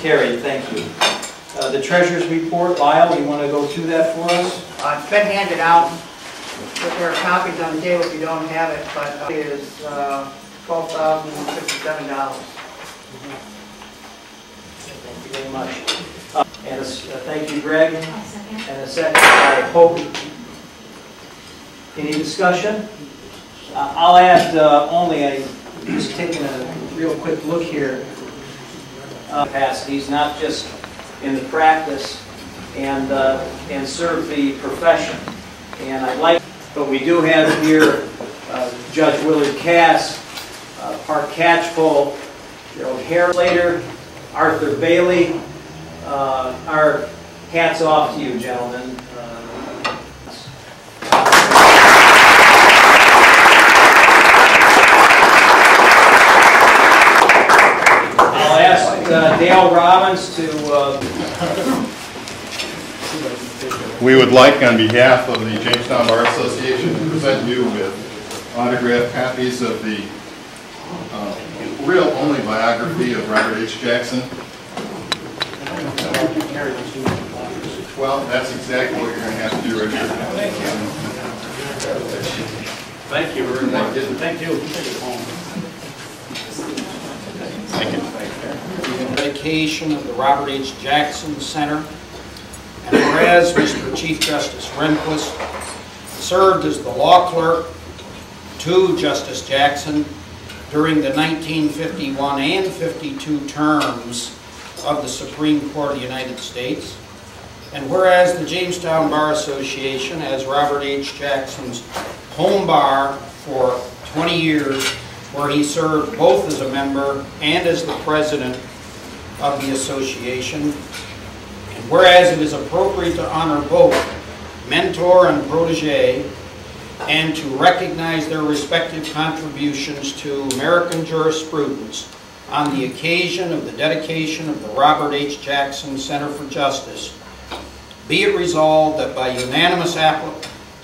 Carried, thank you. The treasurer's report, Lyle, you want to go through that for us? It's been handed out, but there are copies on the table if you don't have it, but it is $12,057. Thank you very much. And thank you, Greg. And a second by Hope. Any discussion? I'll add only, I just taking a real quick look here. Capacities, not just in the practice, and serve the profession. And I'd like, but we do have here Judge Willard Cass, Park Catchpole, Gerald Harlater, Arthur Bailey. Our hats off to you, gentlemen. I'll ask Dale Robbins to... We would like, on behalf of the Jamestown Bar Association, to present you with autographed copies of the real only biography of Robert H. Jackson. Well, that's exactly what you're going to have to do, Richard. Thank you very much. Thank you. Thank you. Dedication of the Robert H. Jackson Center. And whereas Mr. Chief Justice Rehnquist served as the law clerk to Justice Jackson during the 1951 and 52 terms of the Supreme Court of the United States, and whereas the Jamestown Bar Association has Robert H. Jackson's home bar for 20 years, where he served both as a member and as the president of the association, and whereas it is appropriate to honor both mentor and protege, and to recognize their respective contributions to American jurisprudence on the occasion of the dedication of the Robert H. Jackson Center for Justice, be it resolved that by unanimous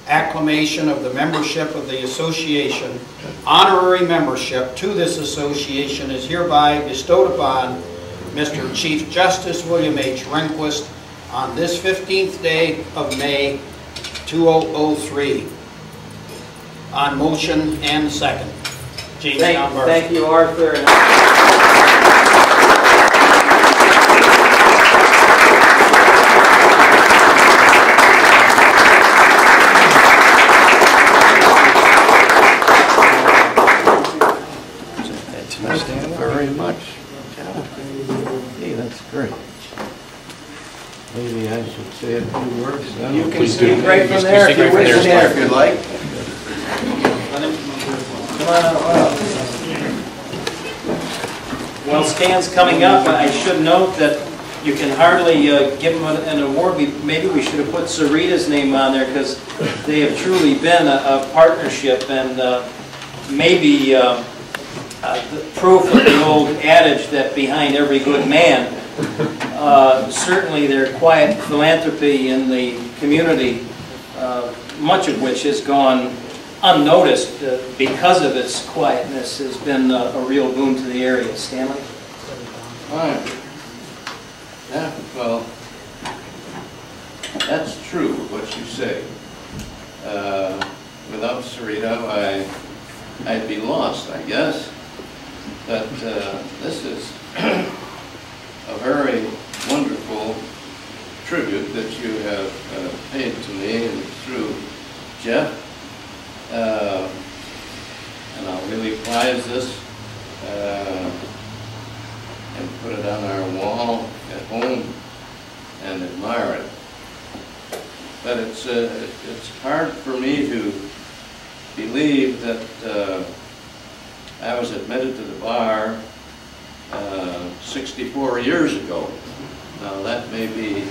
acclamation of the membership of the association, honorary membership to this association is hereby bestowed upon Mr. Chief Justice William H. Rehnquist on this 15th day of May 2003. On motion and second. Thank you, Arthur. Very much. Hey, that's great. Maybe I should say a few words. You can speak right from there if you wish, if you'd like. Come on up. Well, Stan's coming up. I should note that you can hardly give him an award. Maybe we should have put Sarita's name on there, because they have truly been a partnership, and maybe the proof of the old adage that behind every good man, certainly their quiet philanthropy in the community, much of which has gone unnoticed because of its quietness, has been a real boon to the area. Stanley? Right. Yeah, well, that's true what you say. Without Sarita, I'd be lost, I guess. But this is a very wonderful tribute that you have paid to me and through Jeff. And I'll really prize this and put it on our wall at home and admire it. But it's hard for me to believe that I was admitted to the bar 64 years ago. Now that may be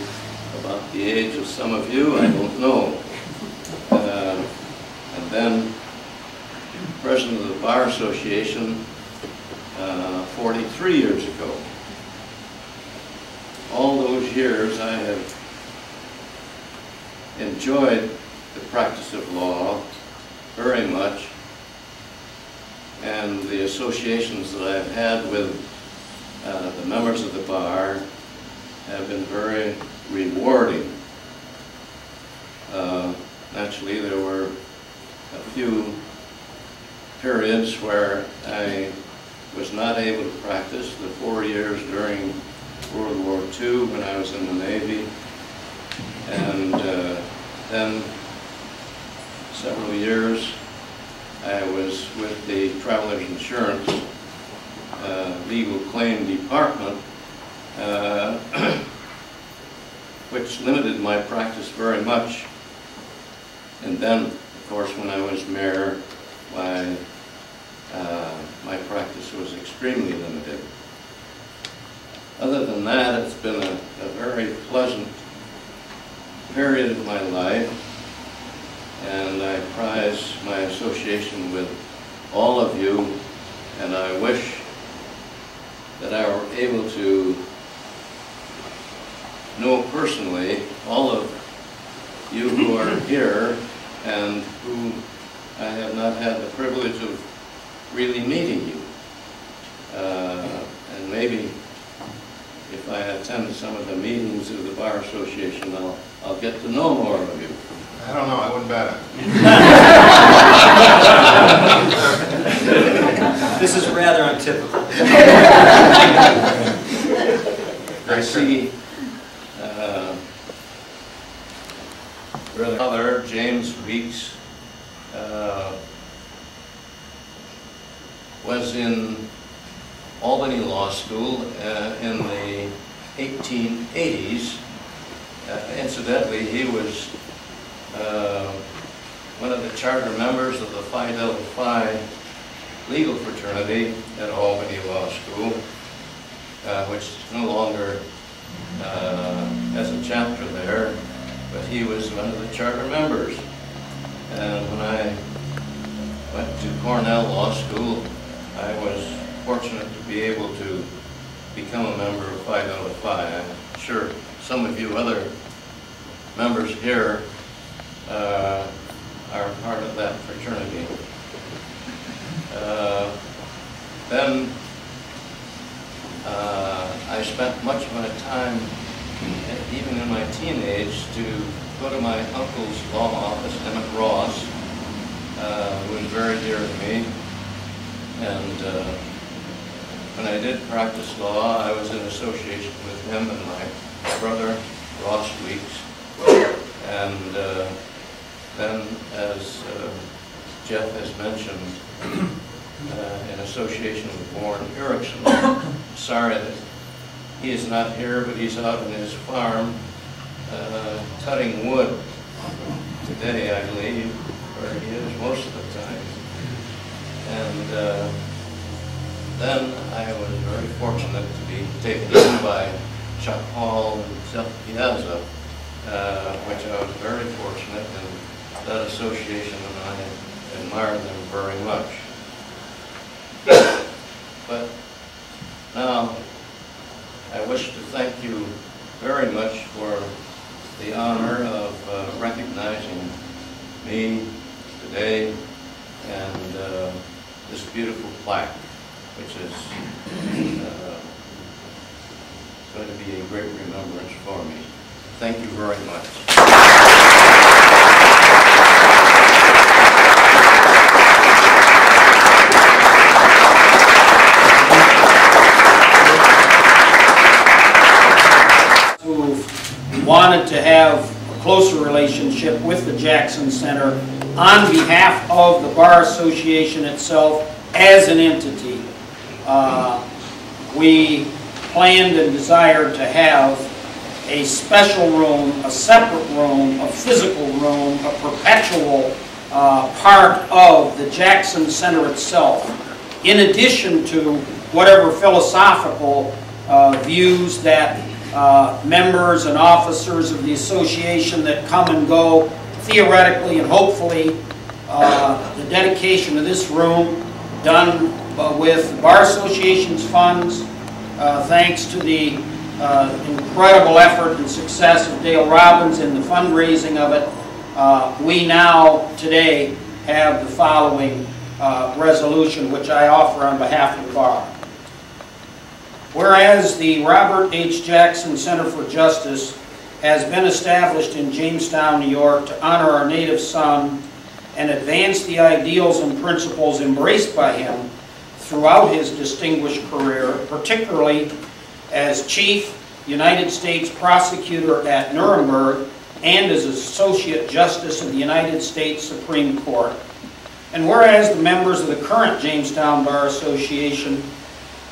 about the age of some of you, I don't know. And then president of the Bar Association 43 years ago. All those years I have enjoyed the practice of law very much, and the associations that I've had with the members of the bar have been very rewarding. Naturally, there were a few periods where I was not able to practice. The 4 years during World War II when I was in the Navy, and then several years I was with the Travelers Insurance Legal Claim Department, which limited my practice very much. And then, of course, when I was mayor, my practice was extremely limited. Other than that, it's been a very pleasant period of my life, and I prize my association with all of you, and I wish that I were able to know personally all of you who are here and who I have not had the privilege of really meeting you. And maybe if I attend some of the meetings of the Bar Association, I'll get to know more of you. I don't know, I wouldn't bet it. This is rather untypical. I see Brother James Weeks was in Albany Law School in the 1880s. Incidentally, he was one of the charter members of the Phi Delta Phi legal fraternity at Albany Law School, which no longer has a chapter there, but he was one of the charter members. And when I went to Cornell Law School, I was fortunate to be able to become a member of Phi Delta Phi. I'm sure some of you other members here are part of that fraternity. Then I spent much of my time, even in my teenage, to go to my uncle's law office, Emmett Ross, who was very dear to me. And when I did practice law, I was in association with him and my brother, Ross Weeks. And then, as Jeff has mentioned, in association with Warren Erickson. Sorry that he is not here, but he's out on his farm cutting wood today, I believe, where he is most of the time. And then I was very fortunate to be taken in by Chuck Hall and Seth Piazza, which I was very fortunate in that association, and I admire them very much. But now, I wish to thank you very much for the honor of recognizing me today and this beautiful plaque, which is going to be a great remembrance for me. Thank you very much. Wanted to have a closer relationship with the Jackson Center on behalf of the Bar Association itself as an entity. We planned and desired to have a special room, a separate room, a physical room, a perpetual part of the Jackson Center itself, in addition to whatever philosophical views that members and officers of the association that come and go, theoretically and hopefully, the dedication of this room done with the Bar Association's funds, thanks to the incredible effort and success of Dale Robbins in the fundraising of it. We now, today, have the following resolution, which I offer on behalf of the Bar. whereas the Robert H. Jackson Center for Justice has been established in Jamestown, New York to honor our native son and advance the ideals and principles embraced by him throughout his distinguished career, particularly as Chief United States Prosecutor at Nuremberg and as Associate Justice of the United States Supreme Court. And whereas the members of the current Jamestown Bar Association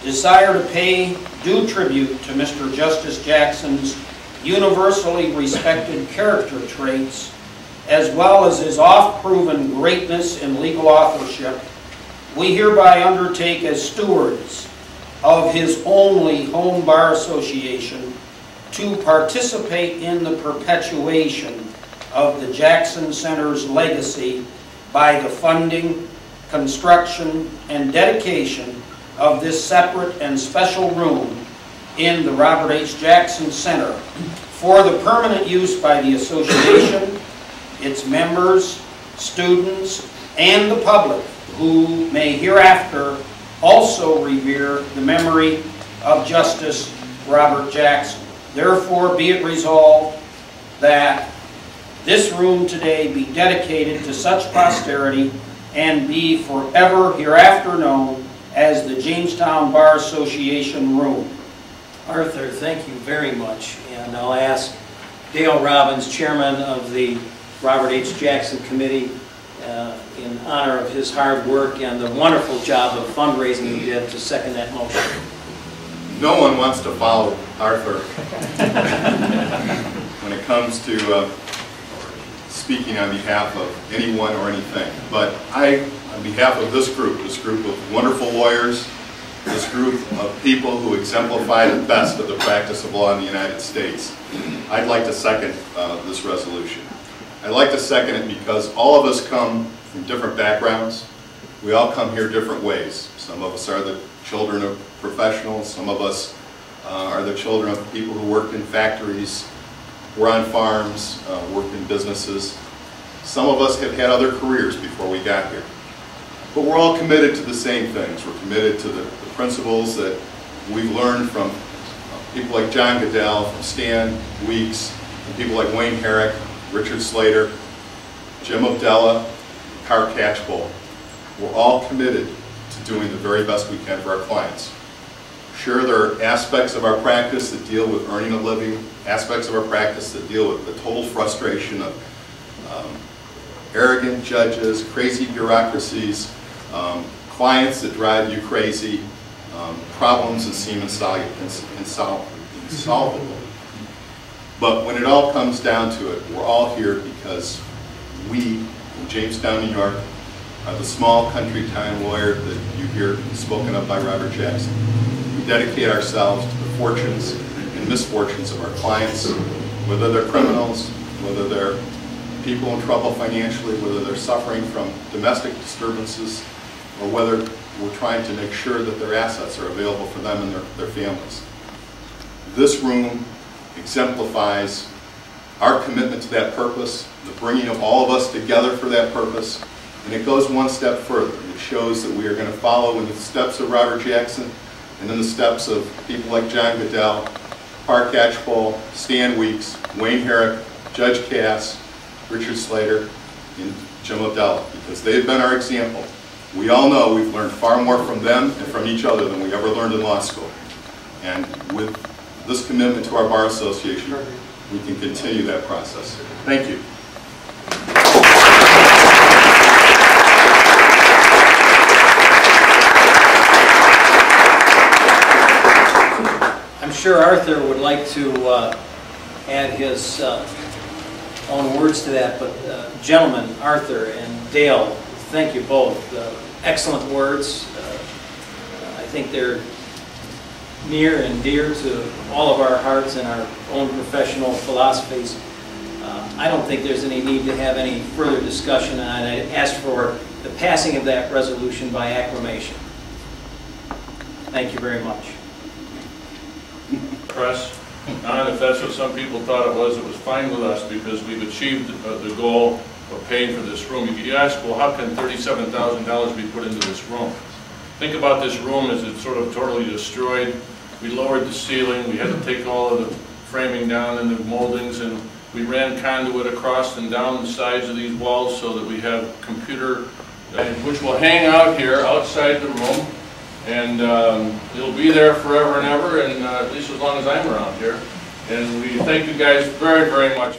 desire to pay due tribute to Mr. Justice Jackson's universally respected character traits, as well as his oft-proven greatness in legal authorship, we hereby undertake as stewards of his only home bar association to participate in the perpetuation of the Jackson Center's legacy by the funding, construction, and dedication of this separate and special room in the Robert H. Jackson Center for the permanent use by the association, its members, students, and the public who may hereafter also revere the memory of Justice Robert Jackson. Therefore, be it resolved that this room today be dedicated to such posterity and be forever hereafter known as the Jamestown Bar Association Room. Arthur, thank you very much. And I'll ask Dale Robbins, Chairman of the Robert H. Jackson Committee, in honor of his hard work and the wonderful job of fundraising he did, to second that motion. No one wants to follow Arthur when it comes to speaking on behalf of anyone or anything. But I, on behalf of this group of wonderful lawyers, this group of people who exemplify the best of the practice of law in the United States, I'd like to second this resolution. I'd like to second it because all of us come from different backgrounds. We all come here different ways. Some of us are the children of professionals. Some of us are the children of people who worked in factories, were on farms, worked in businesses. Some of us have had other careers before we got here. But we're all committed to the same things. We're committed to the principles that we've learned from people like John Goodell, from Stan Weeks, from people like Wayne Herrick, Richard Slater, Jim Abdella, Car Catchpole. We're all committed to doing the very best we can for our clients. Sure, there are aspects of our practice that deal with earning a living, aspects of our practice that deal with the total frustration of arrogant judges, crazy bureaucracies, clients that drive you crazy, problems that seem insolvable. But when it all comes down to it, we're all here because we, in Jamestown, New York, are the small country town lawyer that you hear spoken of by Robert Jackson. We dedicate ourselves to the fortunes and misfortunes of our clients, whether they're criminals, whether they're people in trouble financially, whether they're suffering from domestic disturbances, or whether we're trying to make sure that their assets are available for them and their families. This room exemplifies our commitment to that purpose, the bringing of all of us together for that purpose, and it goes one step further. It shows that we are going to follow in the steps of Robert Jackson and in the steps of people like John Goodell, Car Catchpole, Stan Weeks, Wayne Herrick, Judge Cass, Richard Slater, and Jim Abdella, because they've been our example. We all know we've learned far more from them and from each other than we ever learned in law school. And with this commitment to our Bar Association, we can continue that process. Thank you. I'm sure Arthur would like to add his own words to that, but gentlemen, Arthur and Dale, thank you both. Excellent words. I think they're near and dear to all of our hearts and our own professional philosophies. I don't think there's any need to have any further discussion, and I ask for the passing of that resolution by acclamation. Thank you very much. Press, and if that's what some people thought it was fine with us because we've achieved the goal of paying for this room. You ask, well, how can $37,000 be put into this room? Think about this room as it's sort of totally destroyed. We lowered the ceiling, we had to take all of the framing down and the moldings, and we ran conduit across and down the sides of these walls so that we have computer, which will hang out here outside the room, and it'll be there forever and ever, and at least as long as I'm around here. And we thank you guys very, very much.